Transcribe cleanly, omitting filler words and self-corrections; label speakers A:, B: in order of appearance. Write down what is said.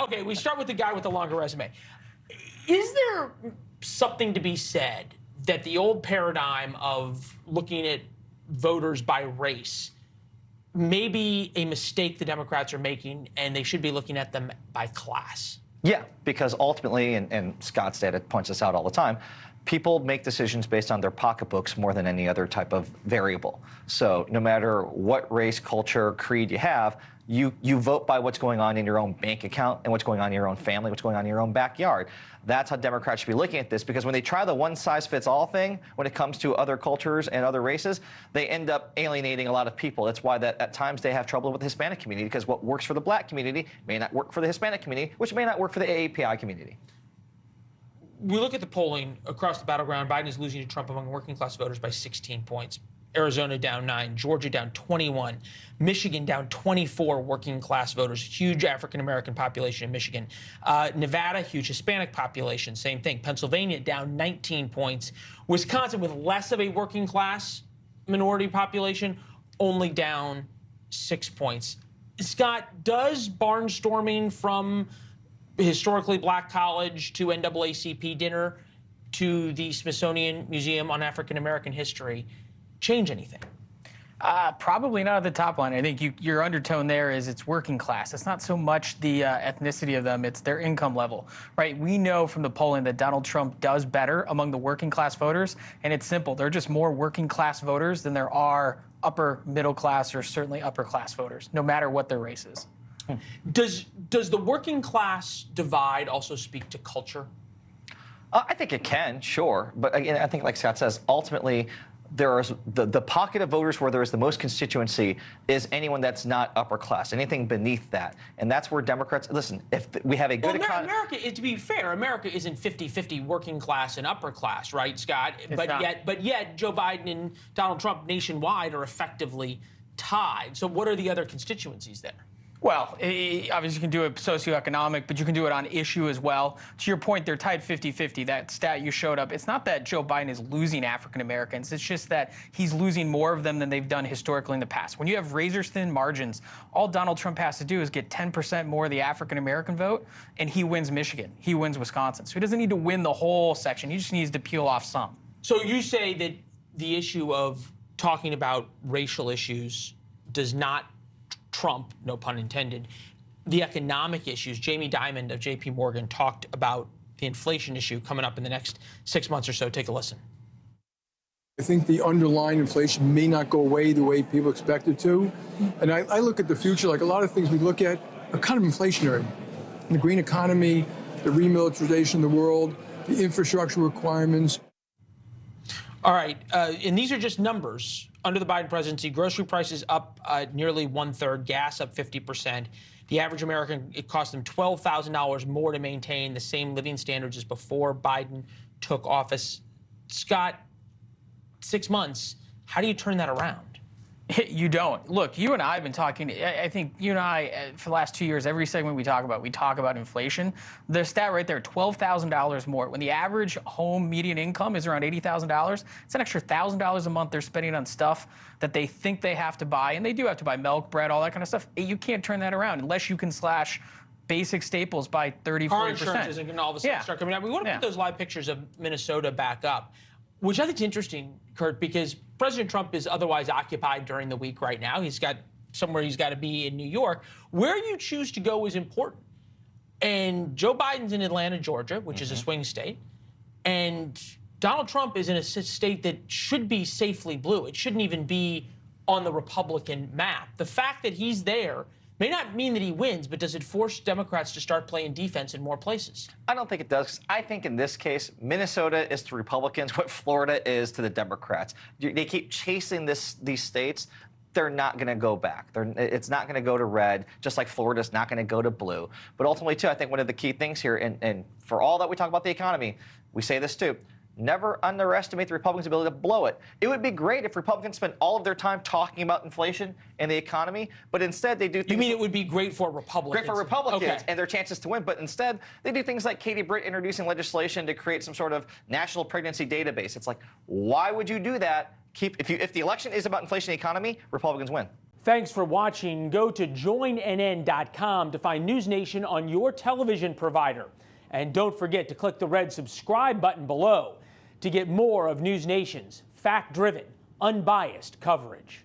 A: Okay, we start with the guy with the longer resume. Is there something to be said that the old paradigm of looking at voters by race may be a mistake the Democrats are making, and they should be looking at them by class?
B: Yeah, because ultimately, and Scott's data points this out all the time, people make decisions based on their pocketbooks more than any other type of variable. So no matter what race, culture, creed you have, you vote by what's going on in your own bank account and what's going on in your own family, what's going on in your own backyard. That's how Democrats should be looking at this, because when they try the one-size-fits-all thing when it comes to other cultures and other races, they end up alienating a lot of people. That's why that at times they have trouble with the Hispanic community, because what works for the black community may not work for the Hispanic community, which may not work for the AAPI community.
A: We look at the polling across the battleground. Biden is losing to Trump among working-class voters by 16 points. Arizona down 9, Georgia down 21, Michigan down 24 working-class voters, huge African-American population in Michigan. Nevada, huge Hispanic population, same thing. Pennsylvania down 19 points. Wisconsin, with less of a working-class minority population, only down 6 points. Scott, does barnstorming from historically black college to NAACP dinner to the Smithsonian Museum on African-American History change anything?
C: Probably not at the top line. I think your undertone there is it's working class. It's not so much the ethnicity of them, it's their income level, right? We know from the polling that Donald Trump does better among the working class voters, and it's simple. There are just more working class voters than there are upper middle class or certainly upper class voters, no matter what their race is.
A: Does the working class divide also speak to culture?
B: I think it can, sure. But again, I think like Scott says, ultimately, there is the pocket of voters where there is the most constituency is anyone that's not upper class, anything beneath that. And that's where Democrats, listen, if we have a good economy.
A: America, to be fair, America isn't 50-50 working class and upper class, right, Scott? But yet Joe Biden and Donald Trump nationwide are effectively tied. So what are the other constituencies there?
C: Well, obviously you can do it socioeconomic, but you can do it on issue as well. To your point, they're tied 50-50. That stat you showed up, it's not that Joe Biden is losing African Americans. It's just that he's losing more of them than they've done historically in the past. When you have razor-thin margins, all Donald Trump has to do is get 10% more of the African American vote, and he wins Michigan. He wins Wisconsin. So he doesn't need to win the whole section. He just needs to peel off some.
A: So you say that the issue of talking about racial issues does not trump, no pun intended, the economic issues. Jamie Dimon of J.P. Morgan talked about the inflation issue coming up in the next 6 months or so. Take a listen.
D: I think the underlying inflation may not go away the way people expect it to. And I look at the future, like a lot of things we look at are kind of inflationary. The green economy, the remilitarization of the world, the infrastructure requirements.
A: All right, and these are just numbers. Under the Biden presidency, grocery prices up nearly 1/3, gas up 50%. The average American, it cost them $12,000 more to maintain the same living standards as before Biden took office. Scott, 6 months, how do you turn that around?
C: You don't. Look, you and I have been talking, I think you and I, for the last 2 years, every segment we talk about inflation. The stat right there, $12,000 more. When the average home median income is around $80,000, it's an extra $1,000 a month they're spending on stuff that they think they have to buy. And they do have to buy milk, bread, all that kind of stuff. You can't turn that around unless you can slash basic staples by 30, 40%.
A: Car insurance isn't going to all of a sudden start coming out. We want to put those live pictures of Minnesota back up, which I think is interesting, Kurt, because President Trump is otherwise occupied during the week right now. He's got somewhere he's got to be in New York. Where you choose to go is important. And Joe Biden's in Atlanta, Georgia, which is a swing state. And Donald Trump is in a state that should be safely blue. It shouldn't even be on the Republican map. The fact that he's there may not mean that he wins, but does it force Democrats to start playing defense in more places?
B: I don't think it does. I think in this case, Minnesota is to Republicans what Florida is to the Democrats. They keep chasing these states. They're not going to go back. It's not going to go to red, just like Florida's not going to go to blue. But ultimately, too, I think one of the key things here, and for all that we talk about the economy, we say this too, never underestimate the Republicans' ability to blow it. It would be great if Republicans spent all of their time talking about inflation and the economy, but instead they do things.
A: You mean it would be great for Republicans?
B: Great for Republicans and their chances to win, but instead they do things like Katie Britt introducing legislation to create some sort of national pregnancy database. It's like, why would you do that? If the election is about inflation and economy, Republicans win.
E: Thanks for watching. Go to joinnn.com to find NewsNation on your television provider. And don't forget to click the red subscribe button below to get more of NewsNation's fact-driven, unbiased coverage.